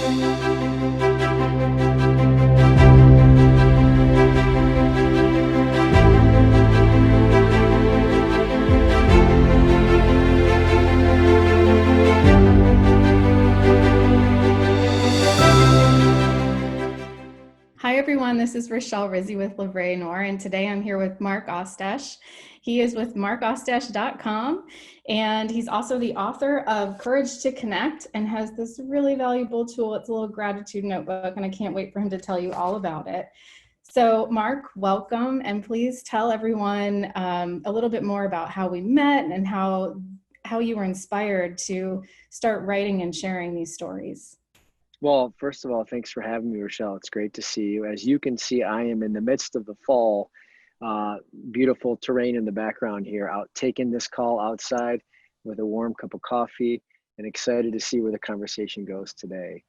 Hi, everyone. This is Rochelle Rizzi with Vrai, and today I'm here with Mark Ostach. He is with markostach.com, and he's also the author of Courage to Connect and has this really valuable tool. It's a little gratitude notebook, and I can't wait for him to tell you all about it. So, Mark, welcome, and please tell everyone a little bit more about how we met and how you were inspired to start writing and sharing these stories. Well, first of all, thanks for having me, Rochelle. It's great to see you. As you can see, I am in the midst of the fall. Beautiful terrain in the background here, out taking this call outside with a warm cup of coffee and excited to see where the conversation goes today.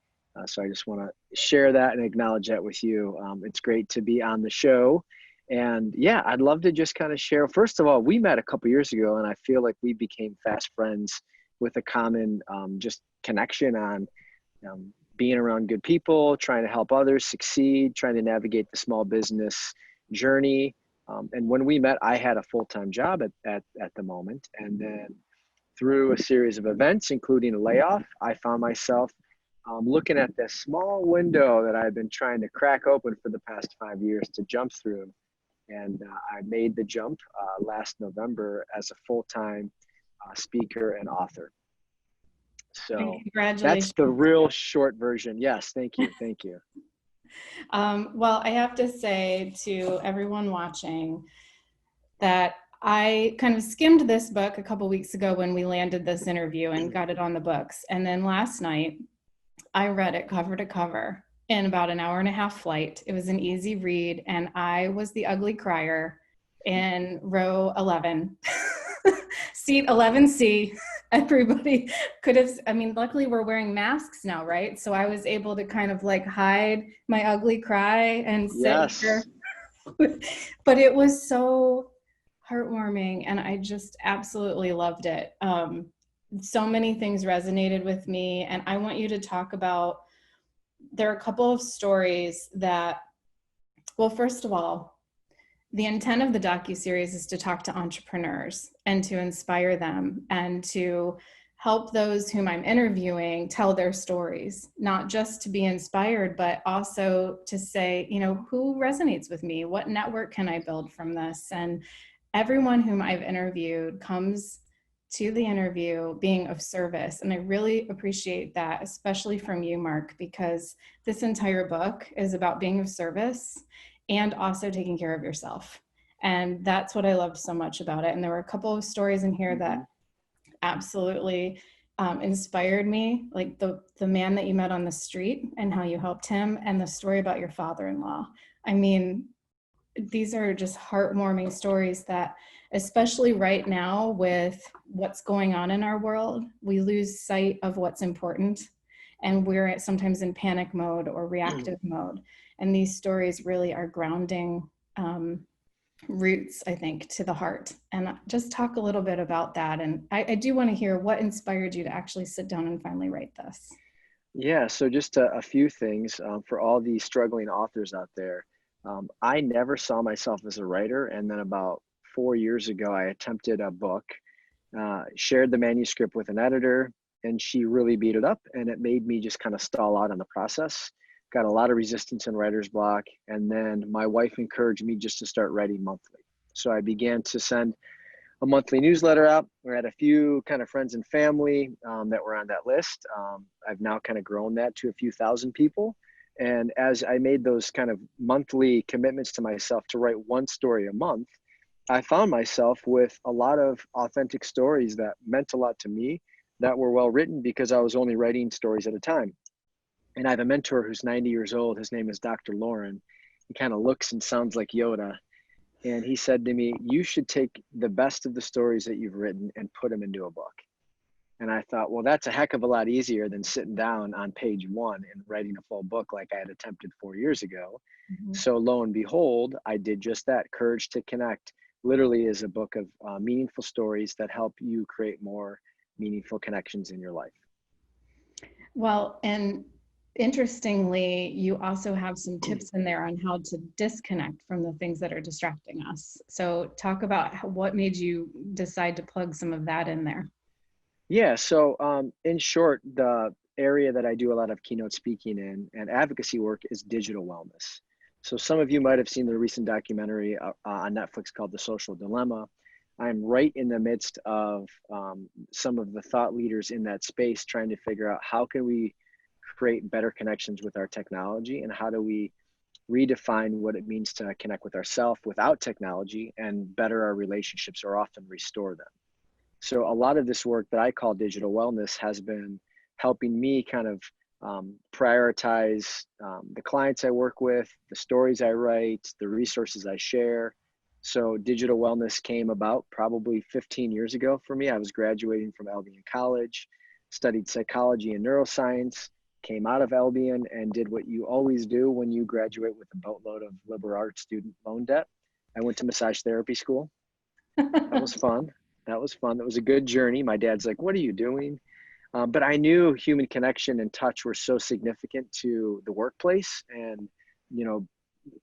So I just want to share that and acknowledge that with you. It's great to be on the show. And yeah, I'd love to just kind of share. First of all, we met a couple years ago, and I feel like we became fast friends with a common just connection on being around good people, trying to help others succeed, trying to navigate the small business journey. And when we met, I had a full-time job at the moment. And then through a series of events, including a layoff, I found myself looking at this small window that I've been trying to crack open for the past 5 years to jump through. And I made the jump last November as a full-time speaker and author. So that's the real short version. Yes, thank you. Thank you. Well, I have to say to everyone watching that I kind of skimmed this book a couple weeks ago when we landed this interview and got it on the books. And then last night, I read it cover to cover in about an hour and a half flight. It was an easy read, and I was the ugly crier in row 11, seat 11C. Everybody could have, luckily we're wearing masks now, right? So I was able to kind of like hide my ugly cry and sit here. But it was so heartwarming, and I just absolutely loved it. So many things resonated with me, and I want you to talk about, there are a couple of stories that, well, first of all, the intent of the docuseries is to talk to entrepreneurs and to inspire them and to help those whom I'm interviewing tell their stories, not just to be inspired, but also to say, you know, who resonates with me? What network can I build from this? And everyone whom I've interviewed comes to the interview being of service. And I really appreciate that, especially from you, Mark, because this entire book is about being of service and also taking care of yourself. And that's what I loved so much about it. And there were a couple of stories in here that absolutely inspired me, like the man that you met on the street and how you helped him, and the story about your father-in-law. I mean, these are just heartwarming stories that, especially right now with what's going on in our world, we lose sight of what's important, and we're sometimes in panic mode or reactive mode. And these stories really are grounding roots, I think, to the heart. And just talk a little bit about that. And I do want to hear what inspired you to actually sit down and finally write this. Yeah, so just a few things for all these struggling authors out there. I never saw myself as a writer. And then about 4 years ago, I attempted a book, shared the manuscript with an editor, and she really beat it up. And it made me just kind of stall out on the process. Got a lot of resistance and writer's block. And then my wife encouraged me just to start writing monthly. So I began to send a monthly newsletter out. We had a few kind of friends and family that were on that list. I've now kind of grown that to a few thousand people. And as I made those kind of monthly commitments to myself to write one story a month, I found myself with a lot of authentic stories that meant a lot to me, that were well written, because I was only writing stories at a time. And I have a mentor who's 90 years old. His name is Dr. Lauren. He kind of looks and sounds like Yoda. And he said to me, you should take the best of the stories that you've written and put them into a book. And I thought, well, that's a heck of a lot easier than sitting down on page one and writing a full book like I had attempted 4 years ago. Mm-hmm. So lo and behold, I did just that. Courage to Connect literally is a book of meaningful stories that help you create more meaningful connections in your life. Well, and interestingly, you also have some tips in there on how to disconnect from the things that are distracting us. So talk about what made you decide to plug some of that in there. Yeah, so in short, the area that I do a lot of keynote speaking in and advocacy work is digital wellness. So some of you might have seen the recent documentary on Netflix called The Social Dilemma. I'm right in the midst of some of the thought leaders in that space trying to figure out how can we create better connections with our technology, and how do we redefine what it means to connect with ourselves without technology and better our relationships or often restore them. So a lot of this work that I call digital wellness has been helping me kind of prioritize the clients I work with, the stories I write, the resources I share. So digital wellness came about probably 15 years ago for me. I was graduating from Albion College, studied psychology and neuroscience, came out of Albion and did what you always do when you graduate with a boatload of liberal arts student loan debt. I went to massage therapy school. That was fun. That was fun. That was a good journey. My dad's like, "What are you doing?" But I knew human connection and touch were so significant to the workplace, and you know,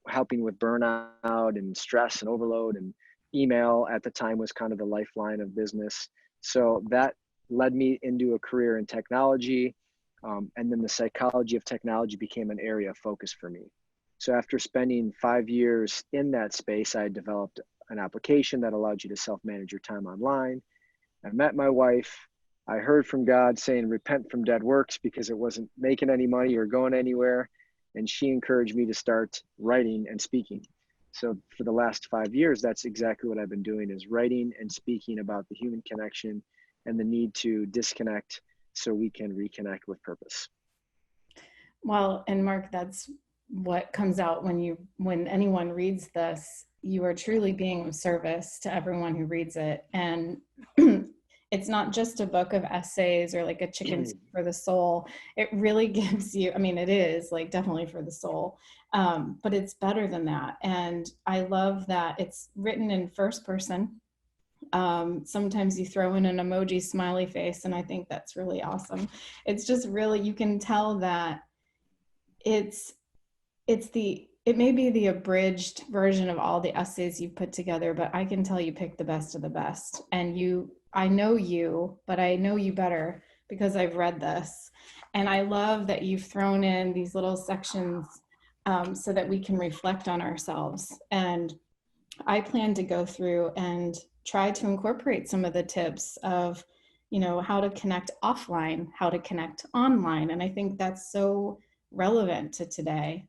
helping with burnout and stress and overload, and email at the time was kind of the lifeline of business. So that led me into a career in technology, and then the psychology of technology became an area of focus for me. So after spending 5 years in that space, I developed an application that allowed you to self-manage your time online. I met my wife. I heard from God saying, repent from dead works, because it wasn't making any money or going anywhere. And she encouraged me to start writing and speaking. So for the last 5 years, that's exactly what I've been doing, is writing and speaking about the human connection and the need to disconnect so we can reconnect with purpose. Well, and Mark, that's what comes out when anyone reads this. You are truly being of service to everyone who reads it. And it's not just a book of essays or like a chicken soup for the soul. It really gives you, I mean, it is like definitely for the soul, but it's better than that. And I love that it's written in first person. Sometimes you throw in an emoji smiley face, and I think that's really awesome. It's just really, you can tell that it's it may be the abridged version of all the essays you've put together, but I can tell you picked the best of the best. And I know you, but I know you better because I've read this. And I love that you've thrown in these little sections so that we can reflect on ourselves. And I plan to go through and try to incorporate some of the tips of, how to connect offline, how to connect online. And I think that's so relevant to today.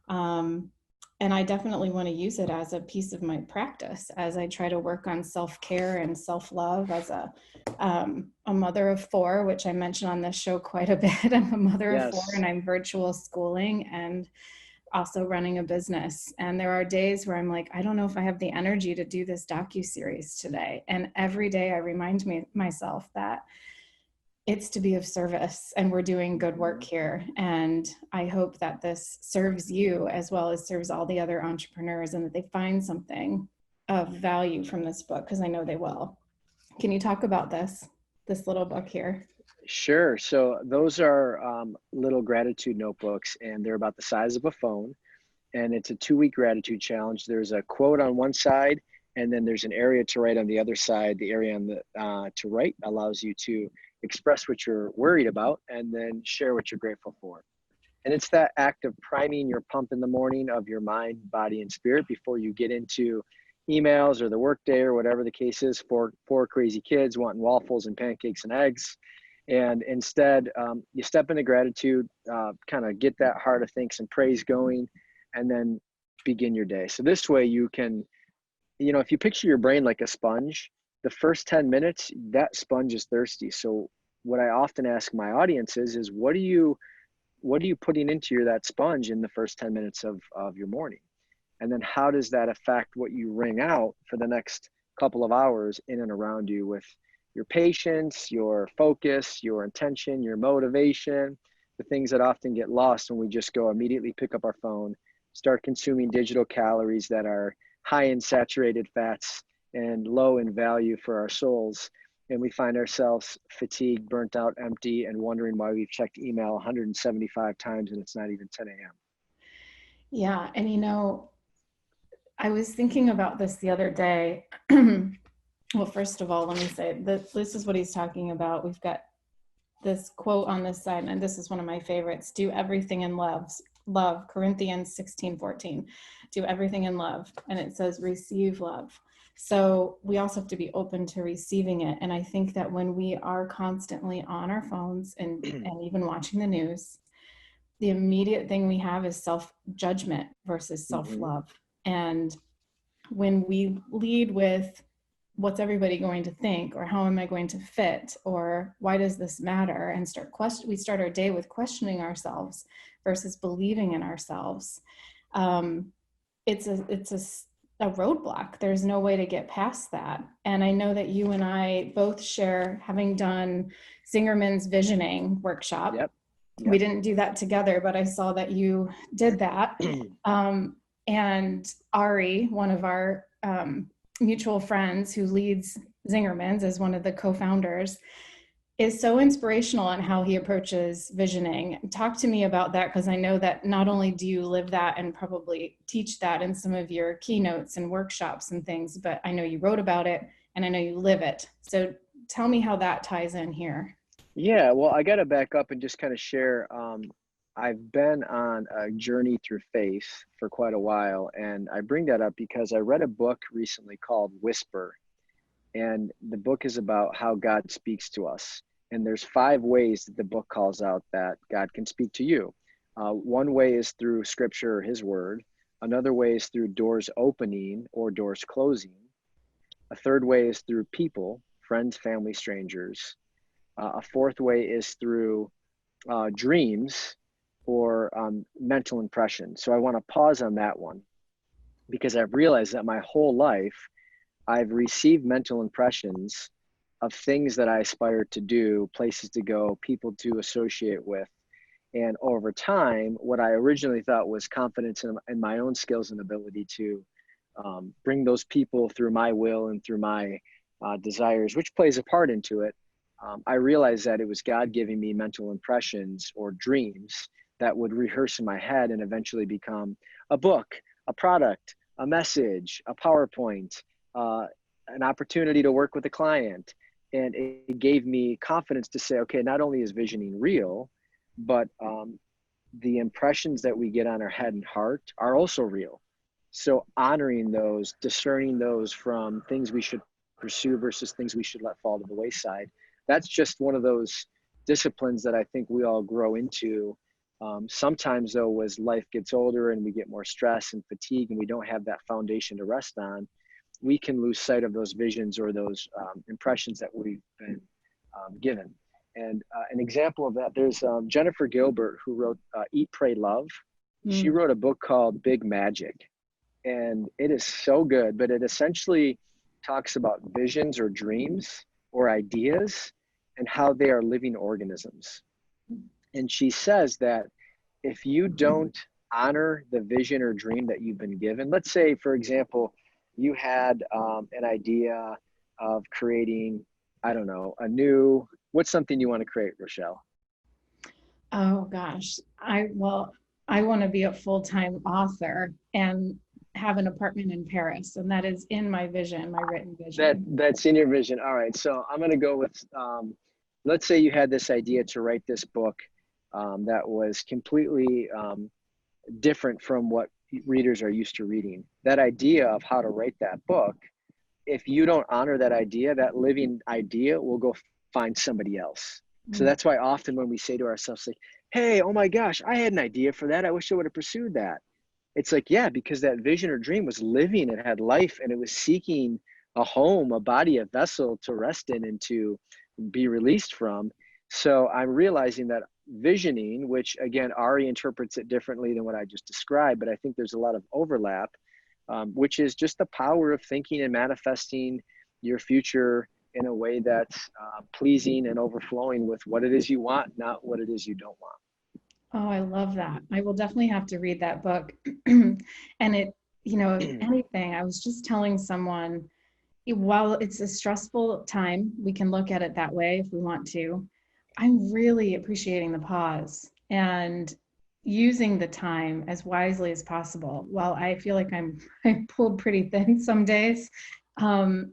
Um, and I definitely want to use it as a piece of my practice as I try to work on self-care and self-love as a mother of four, which I mention on this show quite a bit. I'm a mother of four, Yes. and I'm virtual schooling and also running a business. And there are days where I'm like, I don't know if I have the energy to do this docuseries today. And every day I remind myself that it's to be of service and we're doing good work here. And I hope that this serves you as well as serves all the other entrepreneurs, and that they find something of value from this book, because I know they will. Can you talk about this little book here? Sure. So those are little gratitude notebooks, and they're about the size of a phone. And it's a 2-week gratitude challenge. There's a quote on one side, and then there's an area to write on the other side. The area on the to write allows you to express what you're worried about, and then share what you're grateful for. And it's that act of priming your pump in the morning of your mind, body, and spirit before you get into emails or the workday or whatever the case is. For four crazy kids wanting waffles and pancakes and eggs. And instead, you step into gratitude, kind of get that heart of thanks and praise going, and then begin your day. So this way you can, if you picture your brain like a sponge, the first 10 minutes, that sponge is thirsty. So what I often ask my audience is what are you putting into that sponge in the first 10 minutes of your morning? And then how does that affect what you wring out for the next couple of hours in and around you, with your patience, your focus, your intention, your motivation, the things that often get lost when we just go immediately pick up our phone, start consuming digital calories that are high in saturated fats and low in value for our souls. and we find ourselves fatigued, burnt out, empty, and wondering why we've checked email 175 times and it's not even 10 a.m. Yeah. And I was thinking about this the other day. Well, first of all, let me say that this is what he's talking about. We've got this quote on this side, and this is one of my favorites: do everything in love, Corinthians 16:14. Do everything in love. And it says receive love. So we also have to be open to receiving it. And I think that when we are constantly on our phones and even watching the news, the immediate thing we have is self-judgment versus self-love. And when we lead with what's everybody going to think, or how am I going to fit, or why does this matter, and we start our day with questioning ourselves versus believing in ourselves. It's a roadblock. There's no way to get past that. And I know that you and I both share having done Zingerman's visioning workshop. Yep. We didn't do that together, but I saw that you did that. And Ari, one of our mutual friends who leads Zingerman's as one of the co-founders, is so inspirational on how he approaches visioning. Talk to me about that, because I know that not only do you live that and probably teach that in some of your keynotes and workshops and things, but I know you wrote about it and I know you live it. So tell me how that ties in here. Yeah, well, I got to back up and just kind of share. I've been on a journey through faith for quite a while, and I bring that up because I read a book recently called Whisper, and the book is about how God speaks to us. And there's 5 ways that the book calls out that God can speak to you. One way is through scripture or his word. Another way is through doors opening or doors closing. A third way is through people, friends, family, strangers. A fourth way is through dreams or mental impression. So I want to pause on that one, because I've realized that my whole life I've received mental impressions of things that I aspire to do, places to go, people to associate with. And over time, what I originally thought was confidence in my own skills and ability to bring those people through my will and through my desires, which plays a part into it. I realized that it was God giving me mental impressions or dreams that would rehearse in my head and eventually become a book, a product, a message, a PowerPoint, an opportunity to work with a client. And it gave me confidence to say, okay, not only is visioning real, but the impressions that we get on our head and heart are also real. So honoring those, discerning those from things we should pursue versus things we should let fall to the wayside. That's just one of those disciplines that I think we all grow into. Sometimes though, as life gets older and we get more stress and fatigue and we don't have that foundation to rest on, we can lose sight of those visions or those impressions that we've been given. And an example of that, there's Jennifer Gilbert, who wrote Eat, Pray, Love. She wrote a book called Big Magic, and it is so good, but it essentially talks about visions or dreams or ideas and how they are living organisms. And she says that if you don't honor the vision or dream that you've been given, let's say, for example, you had an idea of creating, I don't know, what's something you want to create, Rochelle? Oh gosh, I want to be a full-time author and have an apartment in Paris, and that is in my vision, my written vision. That's in your vision. All right, so I'm going to go with, let's say you had this idea to write this book that was completely different from what readers are used to reading. That idea of how to write that book, if you don't honor that idea, that living idea will go find somebody else. So that's why often when we say to ourselves, like, hey, oh my gosh, I had an idea for that. I wish I would have pursued that. It's like, yeah, because that vision or dream was living, it had life, and it was seeking a home, a body, a vessel to rest in and to be released from. So I'm realizing that visioning, which again, Ari interprets it differently than what I just described, but I think there's a lot of overlap, which is just the power of thinking and manifesting your future in a way that's pleasing and overflowing with what it is you want, not what it is you don't want. Oh, I love that. I will definitely have to read that book. And it, if anything, I was just telling someone, while it's a stressful time, we can look at it that way if we want to. I'm really appreciating the pause and using the time as wisely as possible. While I feel like I'm pulled pretty thin some days, um,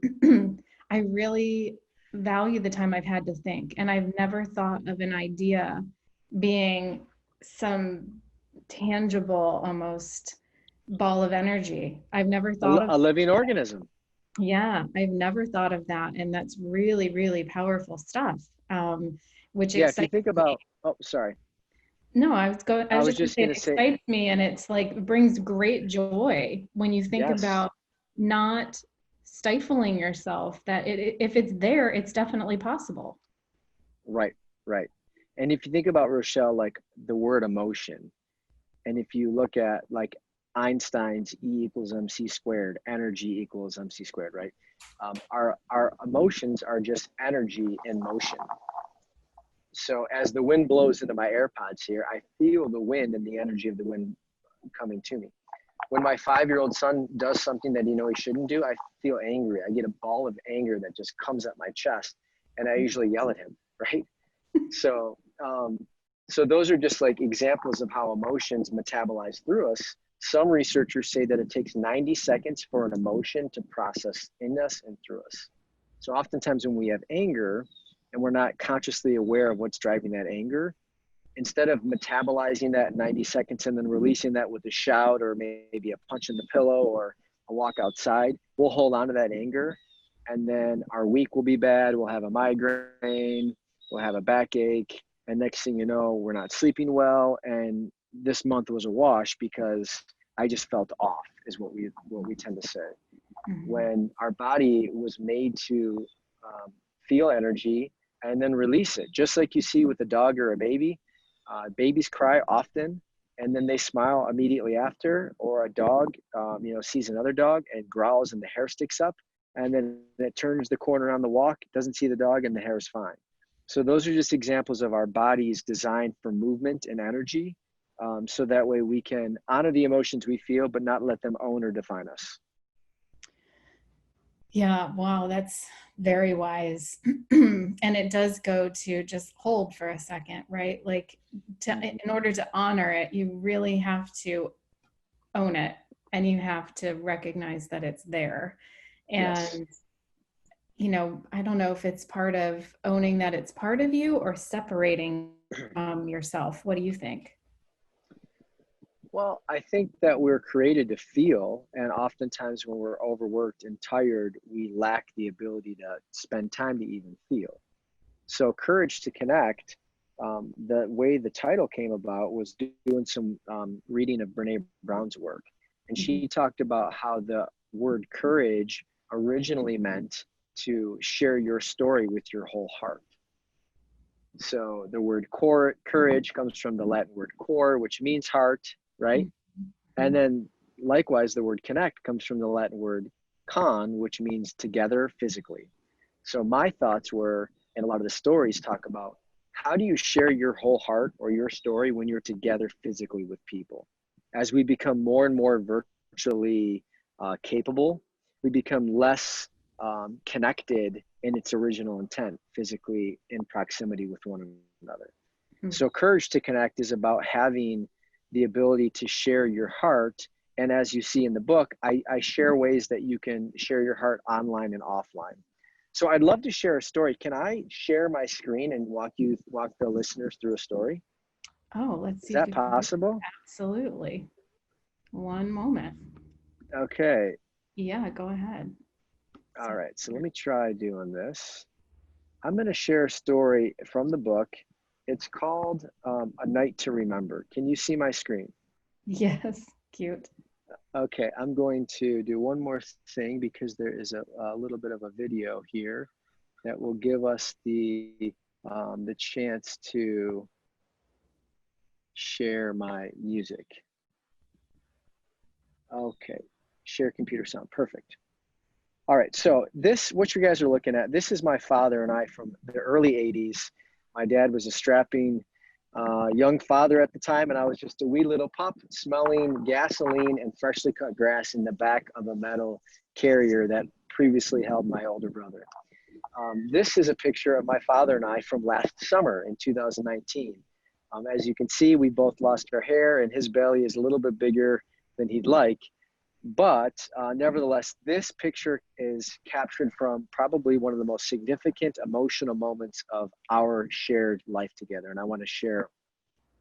I really value the time I've had to think. And I've never thought of an idea being some tangible, almost ball of energy. I've never thought of, A living organism. yeah, I've never thought of that. And that's really, really powerful stuff, which Yeah, if you excites think me. about, oh, sorry. No, I I was was just gonna just say going it to say, excites me, and it's like brings great joy when you think yes, about not stifling yourself, that if it's there, it's definitely possible. right, right. And if you think about, Rochelle, like the word emotion, and if you look at like Einstein's E equals MC squared, energy equals MC squared, right? Our emotions are just energy in motion. So as the wind blows into my AirPods here, I feel the wind and the energy of the wind coming to me. When my 5-year-old son does something that he shouldn't do, I feel angry. I get a ball of anger that just comes up my chest, and I usually yell at him, right? So, so those are just like examples of how emotions metabolize through us. Some researchers say that it takes 90 seconds for an emotion to process in us and through us. So oftentimes when we have anger and we're not consciously aware of what's driving that anger, instead of metabolizing that in 90 seconds and then releasing that with a shout or maybe a punch in the pillow or a walk outside, we'll hold on to that anger. And then our week will be bad. We'll have a migraine, we'll have a backache. And next thing you know, we're not sleeping well. And this month was a wash because I just felt off, is what we tend to say. Mhm. When our body was made to feel energy and then release it, just like you see with a dog or a baby. Babies cry often and then they smile immediately after, or a dog sees another dog and growls and the hair sticks up, and then it turns the corner on the walk, doesn't see the dog, and the hair is fine. So those are just examples of our bodies designed for movement and energy, so that way we can honor the emotions we feel but not let them own or define us. Yeah, wow, that's very wise. And it does go to just hold for a second, right? Like in order to honor it, you really have to own it, and you have to recognize that it's there. Yes. And I don't know if it's part of owning that it's part of you or separating yourself. What do you think? Well, I think that we're created to feel, and oftentimes when we're overworked and tired, we lack the ability to spend time to even feel. So, Courage to Connect, the way the title came about was doing some reading of Brene Brown's work. And Mhm. she talked about how the word courage originally meant to share your story with your whole heart. So the word courage comes from the Latin word cor, which means heart, right? And Mhm. then likewise, the word connect comes from the Latin word con, which means together physically. So my thoughts were, and a lot of the stories talk about, how do you share your whole heart or your story when you're together physically with people? As we become more and more virtually capable, we become less connected in its original intent, physically in proximity with one another. Mhm. So Courage to Connect is about having the ability to share your heart. And as you see in the book, I share ways that you can share your heart online and offline. So I'd love to share a story. Can I share my screen and walk the listeners through a story? Oh, let's Is see if that you can do it. possible? Absolutely. One moment. Okay. Yeah, go ahead. All So right. So let me try doing this. I'm going to share a story from the book. It's called A Night to Remember. Can you see my screen? yes, cute. Okay, I'm going to do one more thing because there is a little bit of a video here that will give us the chance to share my music. Okay, share computer sound, perfect. All right, so what you guys are looking at, this is my father and I from the early 80s. My dad was a strapping young father at the time, and I was just a wee little pup smelling gasoline and freshly cut grass in the back of a metal carrier that previously held my older brother. This is a picture of my father and I from last summer in 2019. As you can see, we both lost our hair, and his belly is a little bit bigger than he'd like. But nevertheless, this picture is captured from probably one of the most significant emotional moments of our shared life together. And I want to share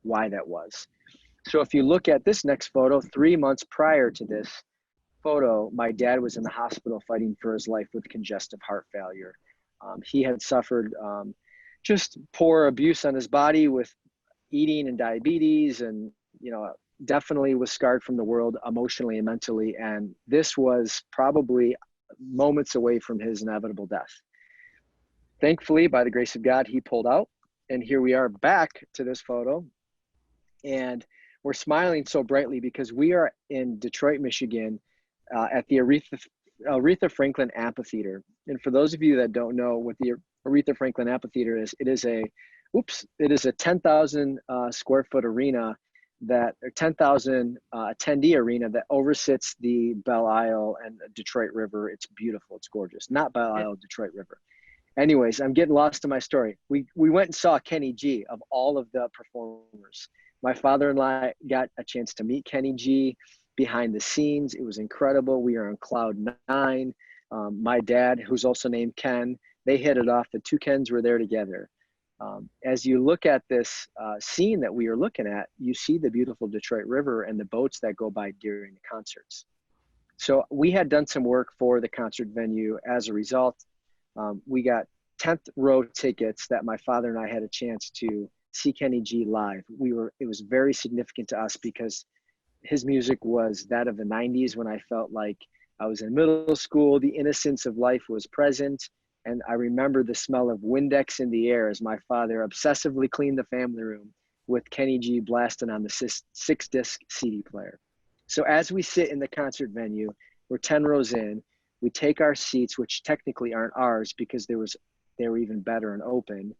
why that was. So if you look at this next photo, 3 months prior to this photo, my dad was in the hospital fighting for his life with congestive heart failure. He had suffered just poor abuse on his body with eating and diabetes, and definitely was scarred from the world emotionally and mentally. And this was probably moments away from his inevitable death. Thankfully, by the grace of God, he pulled out, and here we are back to this photo. And we're smiling so brightly because we are in Detroit, Michigan, at the Aretha Franklin Amphitheater. And for those of you that don't know what the Aretha Franklin Amphitheater is, it is a 10,000 square foot arena or 10,000 attendee arena that oversits the Belle Isle and Detroit River. It's beautiful. It's gorgeous. Not Belle Isle, Detroit River. Anyways, I'm getting lost in my story. We went and saw Kenny G of all of the performers. My father-in-law got a chance to meet Kenny G behind the scenes. It was incredible. We are on cloud 9. My dad, who's also named Ken, they hit it off. The two Kens were there together. As you look at this scene that we are looking at, you see the beautiful Detroit River and the boats that go by during the concerts. So we had done some work for the concert venue. As a result, we got 10th row tickets that my father and I had a chance to see Kenny G live. It was very significant to us because his music was that of the 90s, when I felt like I was in middle school. The innocence of life was present. And I remember the smell of Windex in the air as my father obsessively cleaned the family room with Kenny G blasting on the 6-disc CD player. So as we sit in the concert venue, we're 10 rows in, we take our seats, which technically aren't ours because they were even better and open.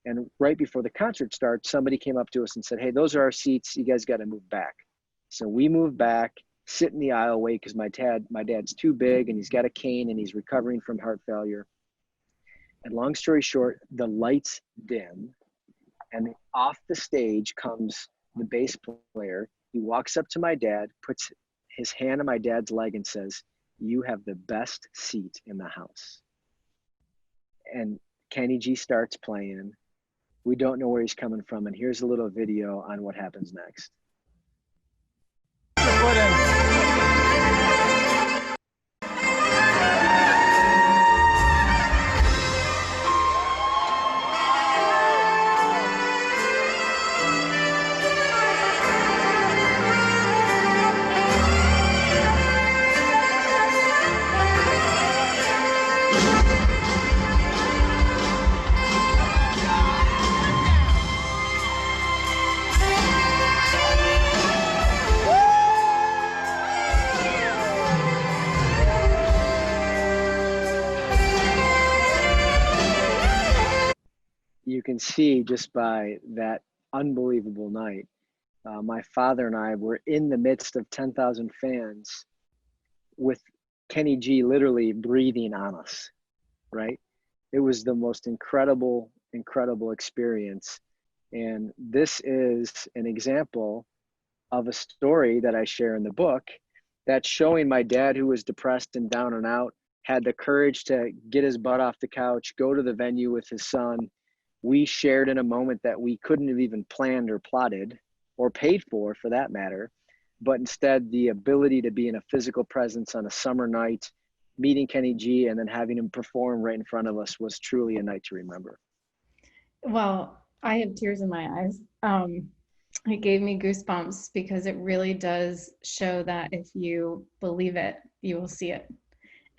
And right before the concert starts, somebody came up to us and said, "Hey, those are our seats. You guys got to move back." So we moved back, sit in the aisleway because my dad's too big and he's got a cane and he's recovering from heart failure. And long story short, the lights dim, and off the stage comes the bass player. He walks up to my dad, puts his hand on my dad's leg and says, "You have the best seat in the house." And Kenny G starts playing. We don't know where he's coming from. And here's a little video on what happens next. You can see just by that unbelievable night, my father and I were in the midst of 10,000 fans with Kenny G literally breathing on us, right? It was the most incredible experience. And this is an example of a story that I share in the book that's showing my dad, who was depressed and down and out, had the courage to get his butt off the couch, go to the venue with his son. We shared in a moment that we couldn't have even planned or plotted or paid for that matter. But instead, the ability to be in a physical presence on a summer night, meeting Kenny G and then having him perform right in front of us was truly a night to remember. Well, I have tears in my eyes. It gave me goosebumps because it really does show that if you believe it, you will see it.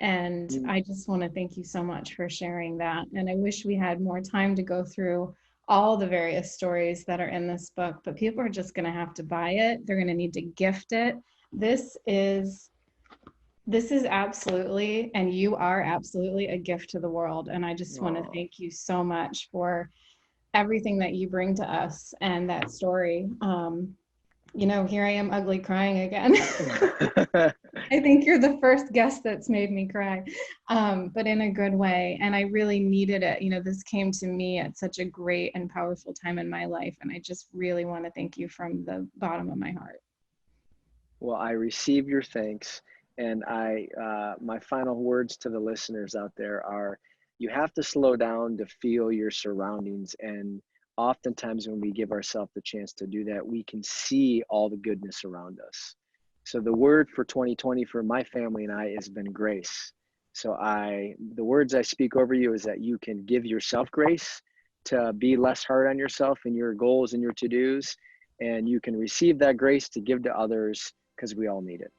And I just want to thank you so much for sharing that. And I wish we had more time to go through all the various stories that are in this book, but people are just going to have to buy it. They're going to need to gift it. This is absolutely, and you are absolutely a gift to the world. And I just want to thank you so much for everything that you bring to us and that story. Here I am ugly crying again. I think you're the first guest that's made me cry, but in a good way. And I really needed it. This came to me at such a great and powerful time in my life. And I just really want to thank you from the bottom of my heart. Well, I receive your thanks. And my final words to the listeners out there are, you have to slow down to feel your surroundings. And oftentimes when we give ourselves the chance to do that, we can see all the goodness around us. So the word for 2020 for my family and I has been grace. So the words I speak over you is that you can give yourself grace to be less hard on yourself and your goals and your to-dos, and you can receive that grace to give to others, because we all need it.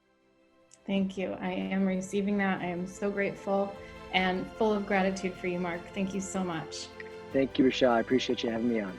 Thank you. I am receiving that. I am so grateful and full of gratitude for you, Mark. Thank you so much. Thank you, Rochelle. I appreciate you having me on.